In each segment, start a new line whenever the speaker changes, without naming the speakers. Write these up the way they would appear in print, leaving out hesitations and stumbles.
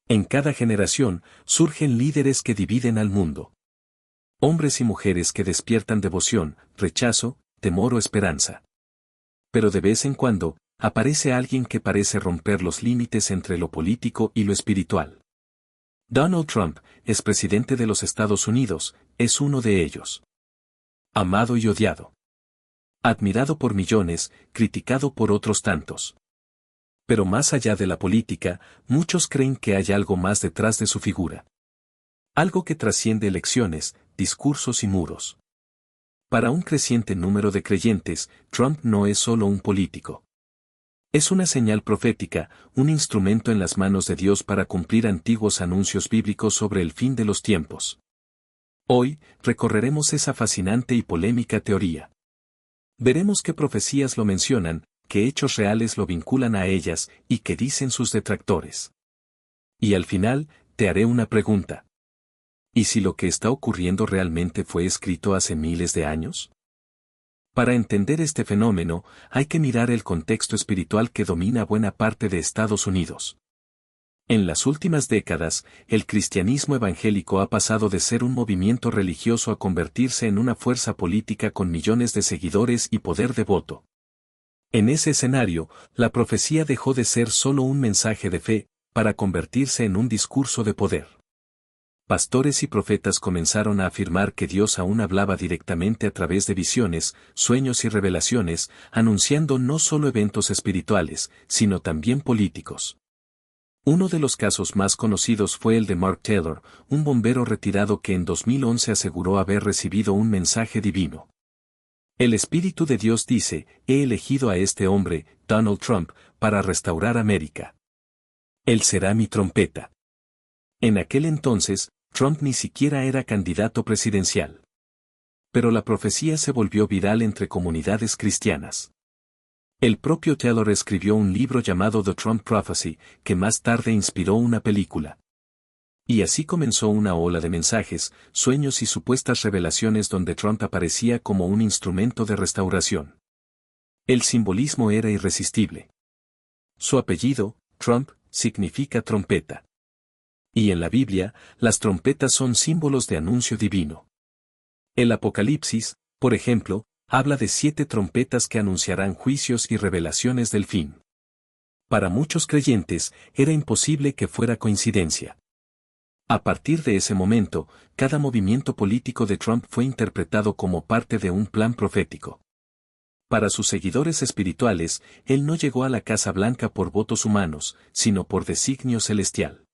En cada generación, surgen líderes que dividen al mundo. Hombres y mujeres que despiertan devoción, rechazo, temor o esperanza. Pero de vez en cuando, aparece alguien que parece romper los límites entre lo político y lo espiritual. Donald Trump, expresidente de los Estados Unidos, es uno de ellos. Amado y odiado. Admirado por millones, criticado por otros tantos. Pero más allá de la política, muchos creen que hay algo más detrás de su figura. Algo que trasciende elecciones, discursos y muros. Para un creciente número de creyentes, Trump no es solo un político. Es una señal profética, un instrumento en las manos de Dios para cumplir antiguos anuncios bíblicos sobre el fin de los tiempos. Hoy, recorreremos esa fascinante y polémica teoría. Veremos qué profecías lo mencionan, qué hechos reales lo vinculan a ellas y qué dicen sus detractores. Y al final, te haré una pregunta. ¿Y si lo que está ocurriendo realmente fue escrito hace miles de años? Para entender este fenómeno, hay que mirar el contexto espiritual que domina buena parte de Estados Unidos. En las últimas décadas, el cristianismo evangélico ha pasado de ser un movimiento religioso a convertirse en una fuerza política con millones de seguidores y poder de voto. En ese escenario, la profecía dejó de ser solo un mensaje de fe, para convertirse en un discurso de poder. Pastores y profetas comenzaron a afirmar que Dios aún hablaba directamente a través de visiones, sueños y revelaciones, anunciando no solo eventos espirituales, sino también políticos. Uno de los casos más conocidos fue el de Mark Taylor, un bombero retirado que en 2011 aseguró haber recibido un mensaje divino. El Espíritu de Dios dice, he elegido a este hombre, Donald Trump, para restaurar América. Él será mi trompeta. En aquel entonces, Trump ni siquiera era candidato presidencial. Pero la profecía se volvió viral entre comunidades cristianas. El propio Taylor escribió un libro llamado The Trump Prophecy, que más tarde inspiró una película. Y así comenzó una ola de mensajes, sueños y supuestas revelaciones donde Trump aparecía como un instrumento de restauración. El simbolismo era irresistible. Su apellido, Trump, significa trompeta. Y en la Biblia, las trompetas son símbolos de anuncio divino. El Apocalipsis, por ejemplo, habla de 7 trompetas que anunciarán juicios y revelaciones del fin. Para muchos creyentes, era imposible que fuera coincidencia. A partir de ese momento, cada movimiento político de Trump fue interpretado como parte de un plan profético. Para sus seguidores espirituales, él no llegó a la Casa Blanca por votos humanos, sino por designio celestial.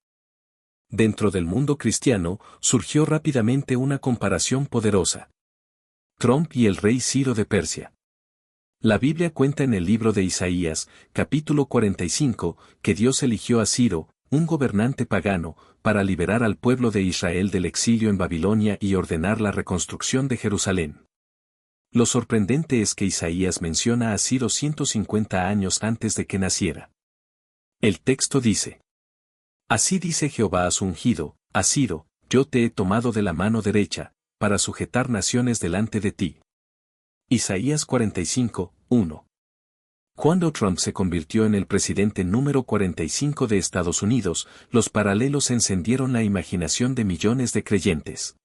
Dentro del mundo cristiano, surgió rápidamente una comparación poderosa. Trump y el rey Ciro de Persia. La Biblia cuenta en el libro de Isaías, capítulo 45, que Dios eligió a Ciro, un gobernante pagano, para liberar al pueblo de Israel del exilio en Babilonia y ordenar la reconstrucción de Jerusalén. Lo sorprendente es que Isaías menciona a Ciro 150 años antes de que naciera. El texto dice: Así dice Jehová a su ungido, a Ciro, yo te he tomado de la mano derecha, para sujetar naciones delante de ti. Isaías 45, 1. Cuando Trump se convirtió en el presidente número 45 de Estados Unidos, los paralelos encendieron la imaginación de millones de creyentes.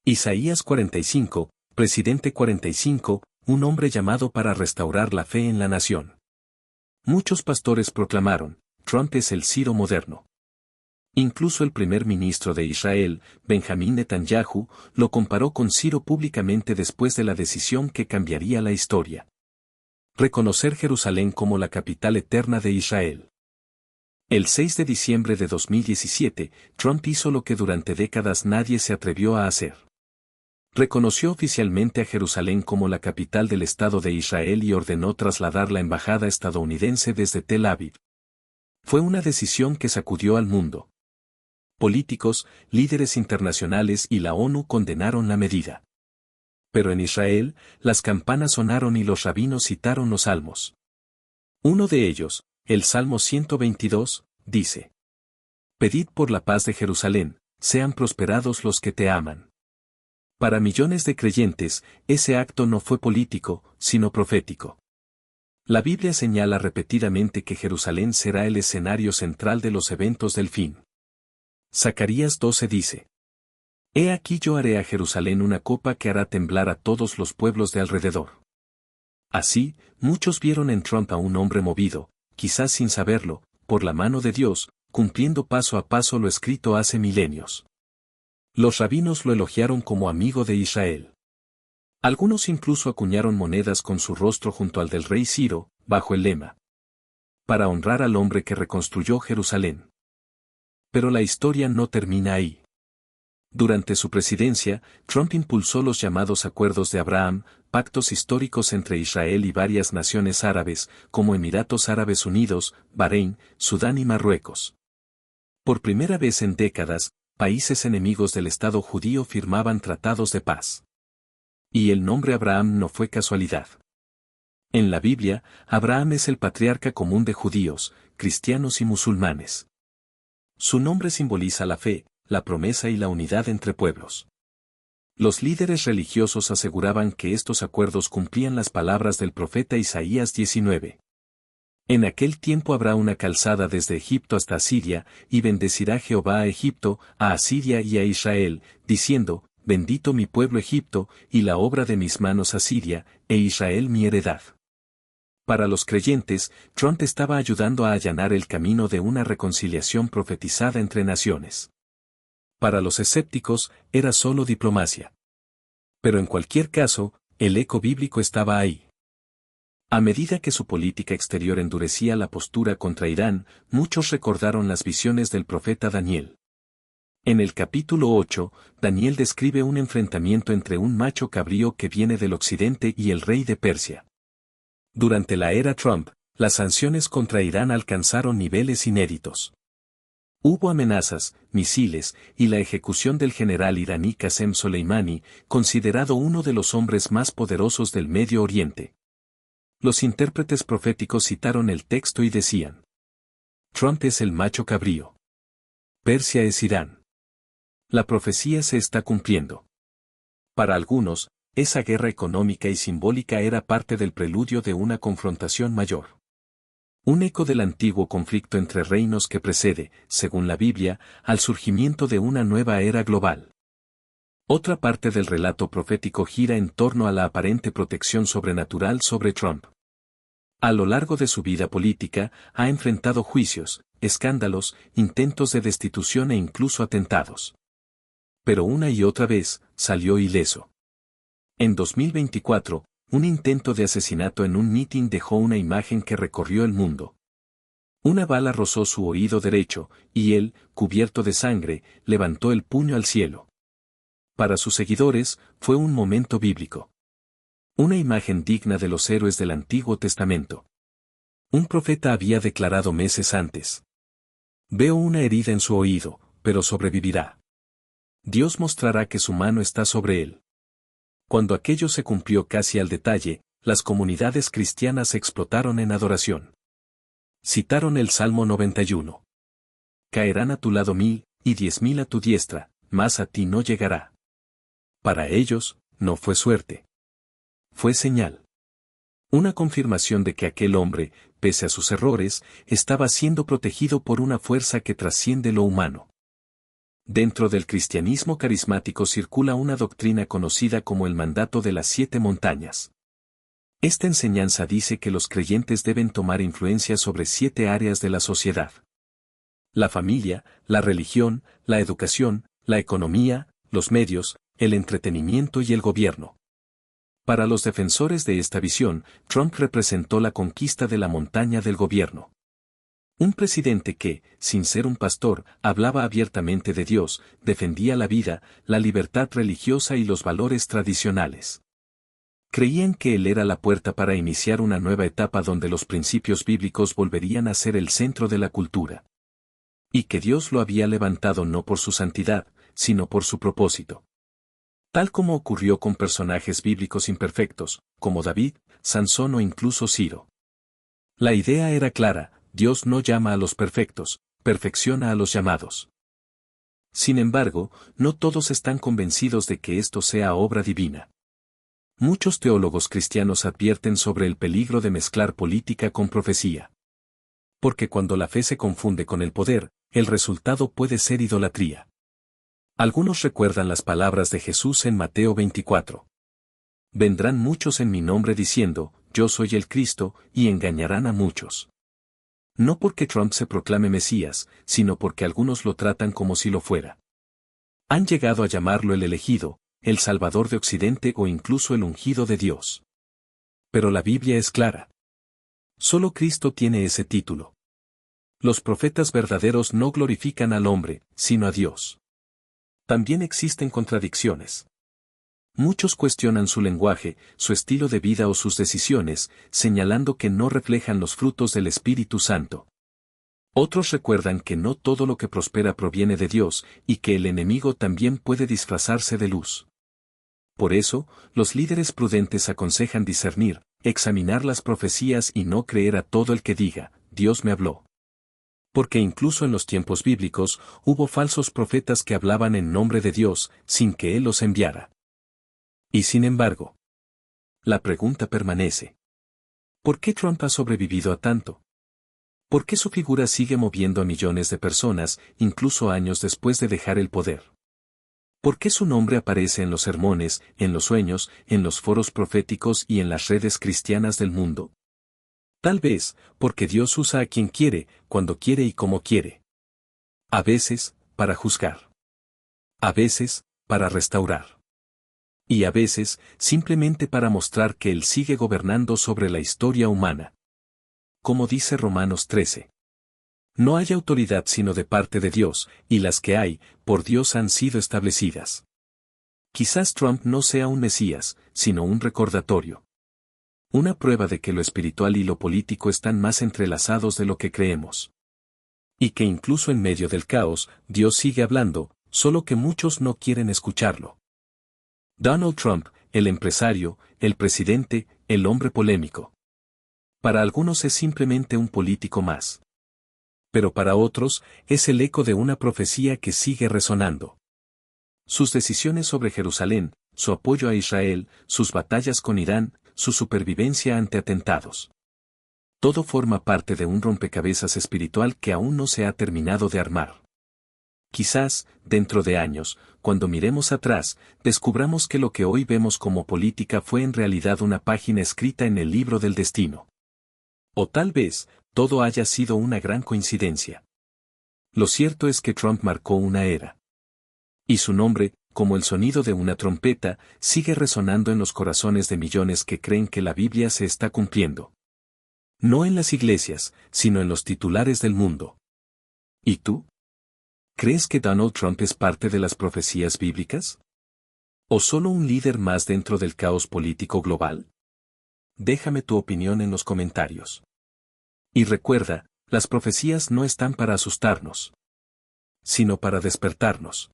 Isaías 45, presidente 45, un hombre llamado para restaurar la fe en la nación. Muchos pastores proclamaron, Trump es el Ciro moderno. Incluso el primer ministro de Israel, Benjamín Netanyahu, lo comparó con Ciro públicamente después de la decisión que cambiaría la historia. Reconocer Jerusalén como la capital eterna de Israel. El 6 de diciembre de 2017, Trump hizo lo que durante décadas nadie se atrevió a hacer. Reconoció oficialmente a Jerusalén como la capital del Estado de Israel y ordenó trasladar la embajada estadounidense desde Tel Aviv. Fue una decisión que sacudió al mundo. Políticos, líderes internacionales y la ONU condenaron la medida. Pero en Israel, las campanas sonaron y los rabinos citaron los salmos. Uno de ellos, el Salmo 122, dice: Pedid por la paz de Jerusalén, sean prosperados los que te aman. Para millones de creyentes, ese acto no fue político, sino profético. La Biblia señala repetidamente que Jerusalén será el escenario central de los eventos del fin. Zacarías 12 dice: He aquí yo haré a Jerusalén una copa que hará temblar a todos los pueblos de alrededor. Así, muchos vieron en Trump a un hombre movido, quizás sin saberlo, por la mano de Dios, cumpliendo paso a paso lo escrito hace milenios. Los rabinos lo elogiaron como amigo de Israel. Algunos incluso acuñaron monedas con su rostro junto al del rey Ciro, bajo el lema: para honrar al hombre que reconstruyó Jerusalén. Pero la historia no termina ahí. Durante su presidencia, Trump impulsó los llamados Acuerdos de Abraham, pactos históricos entre Israel y varias naciones árabes, como Emiratos Árabes Unidos, Bahrein, Sudán y Marruecos. Por primera vez en décadas, países enemigos del Estado judío firmaban tratados de paz. Y el nombre Abraham no fue casualidad. En la Biblia, Abraham es el patriarca común de judíos, cristianos y musulmanes. Su nombre simboliza la fe, la promesa y la unidad entre pueblos. Los líderes religiosos aseguraban que estos acuerdos cumplían las palabras del profeta Isaías 19. En aquel tiempo habrá una calzada desde Egipto hasta Asiria, y bendecirá Jehová a Egipto, a Asiria y a Israel, diciendo: bendito mi pueblo Egipto, y la obra de mis manos Asiria, e Israel mi heredad. Para los creyentes, Trump estaba ayudando a allanar el camino de una reconciliación profetizada entre naciones. Para los escépticos, era solo diplomacia. Pero en cualquier caso, el eco bíblico estaba ahí. A medida que su política exterior endurecía la postura contra Irán, muchos recordaron las visiones del profeta Daniel. En el capítulo 8, Daniel describe un enfrentamiento entre un macho cabrío que viene del occidente y el rey de Persia. Durante la era Trump, las sanciones contra Irán alcanzaron niveles inéditos. Hubo amenazas, misiles, y la ejecución del general iraní Qasem Soleimani, considerado uno de los hombres más poderosos del Medio Oriente. Los intérpretes proféticos citaron el texto y decían: Trump es el macho cabrío. Persia es Irán. La profecía se está cumpliendo. Para algunos, esa guerra económica y simbólica era parte del preludio de una confrontación mayor. Un eco del antiguo conflicto entre reinos que precede, según la Biblia, al surgimiento de una nueva era global. Otra parte del relato profético gira en torno a la aparente protección sobrenatural sobre Trump. A lo largo de su vida política, ha enfrentado juicios, escándalos, intentos de destitución e incluso atentados. Pero una y otra vez, salió ileso. En 2024, un intento de asesinato en un mitin dejó una imagen que recorrió el mundo. Una bala rozó su oído derecho, y él, cubierto de sangre, levantó el puño al cielo. Para sus seguidores, fue un momento bíblico. Una imagen digna de los héroes del Antiguo Testamento. Un profeta había declarado meses antes: veo una herida en su oído, pero sobrevivirá. Dios mostrará que su mano está sobre él. Cuando aquello se cumplió casi al detalle, las comunidades cristianas explotaron en adoración. Citaron el Salmo 91. Caerán a tu lado 1000, y 10.000 a tu diestra, mas a ti no llegará. Para ellos, no fue suerte. Fue señal. Una confirmación de que aquel hombre, pese a sus errores, estaba siendo protegido por una fuerza que trasciende lo humano. Dentro del cristianismo carismático circula una doctrina conocida como el mandato de las 7 montañas. Esta enseñanza dice que los creyentes deben tomar influencia sobre 7 áreas de la sociedad: la familia, la religión, la educación, la economía, los medios, el entretenimiento y el gobierno. Para los defensores de esta visión, Trump representó la conquista de la montaña del gobierno. Un presidente que, sin ser un pastor, hablaba abiertamente de Dios, defendía la vida, la libertad religiosa y los valores tradicionales. Creían que él era la puerta para iniciar una nueva etapa donde los principios bíblicos volverían a ser el centro de la cultura. Y que Dios lo había levantado no por su santidad, sino por su propósito. Tal como ocurrió con personajes bíblicos imperfectos, como David, Sansón o incluso Ciro. La idea era clara: Dios no llama a los perfectos, perfecciona a los llamados. Sin embargo, no todos están convencidos de que esto sea obra divina. Muchos teólogos cristianos advierten sobre el peligro de mezclar política con profecía. Porque cuando la fe se confunde con el poder, el resultado puede ser idolatría. Algunos recuerdan las palabras de Jesús en Mateo 24. Vendrán muchos en mi nombre diciendo, yo soy el Cristo, y engañarán a muchos. No porque Trump se proclame Mesías, sino porque algunos lo tratan como si lo fuera. Han llegado a llamarlo el elegido, el Salvador de Occidente o incluso el ungido de Dios. Pero la Biblia es clara. Solo Cristo tiene ese título. Los profetas verdaderos no glorifican al hombre, sino a Dios. También existen contradicciones. Muchos cuestionan su lenguaje, su estilo de vida o sus decisiones, señalando que no reflejan los frutos del Espíritu Santo. Otros recuerdan que no todo lo que prospera proviene de Dios, y que el enemigo también puede disfrazarse de luz. Por eso, los líderes prudentes aconsejan discernir, examinar las profecías y no creer a todo el que diga, Dios me habló. Porque incluso en los tiempos bíblicos, hubo falsos profetas que hablaban en nombre de Dios, sin que Él los enviara. Y sin embargo, la pregunta permanece. ¿Por qué Trump ha sobrevivido a tanto? ¿Por qué su figura sigue moviendo a millones de personas, incluso años después de dejar el poder? ¿Por qué su nombre aparece en los sermones, en los sueños, en los foros proféticos y en las redes cristianas del mundo? Tal vez, porque Dios usa a quien quiere, cuando quiere y como quiere. A veces, para juzgar. A veces, para restaurar. Y a veces, simplemente para mostrar que Él sigue gobernando sobre la historia humana. Como dice Romanos 13. No hay autoridad sino de parte de Dios, y las que hay, por Dios han sido establecidas. Quizás Trump no sea un Mesías, sino un recordatorio. Una prueba de que lo espiritual y lo político están más entrelazados de lo que creemos. Y que incluso en medio del caos, Dios sigue hablando, solo que muchos no quieren escucharlo. Donald Trump, el empresario, el presidente, el hombre polémico. Para algunos es simplemente un político más. Pero para otros, es el eco de una profecía que sigue resonando. Sus decisiones sobre Jerusalén, su apoyo a Israel, sus batallas con Irán, su supervivencia ante atentados. Todo forma parte de un rompecabezas espiritual que aún no se ha terminado de armar. Quizás, dentro de años, cuando miremos atrás, descubramos que lo que hoy vemos como política fue en realidad una página escrita en el libro del destino. O tal vez, todo haya sido una gran coincidencia. Lo cierto es que Trump marcó una era. Y su nombre, como el sonido de una trompeta, sigue resonando en los corazones de millones que creen que la Biblia se está cumpliendo. No en las iglesias, sino en los titulares del mundo. ¿Y tú? ¿Crees que Donald Trump es parte de las profecías bíblicas? ¿O solo un líder más dentro del caos político global? Déjame tu opinión en los comentarios. Y recuerda, las profecías no están para asustarnos, sino para despertarnos.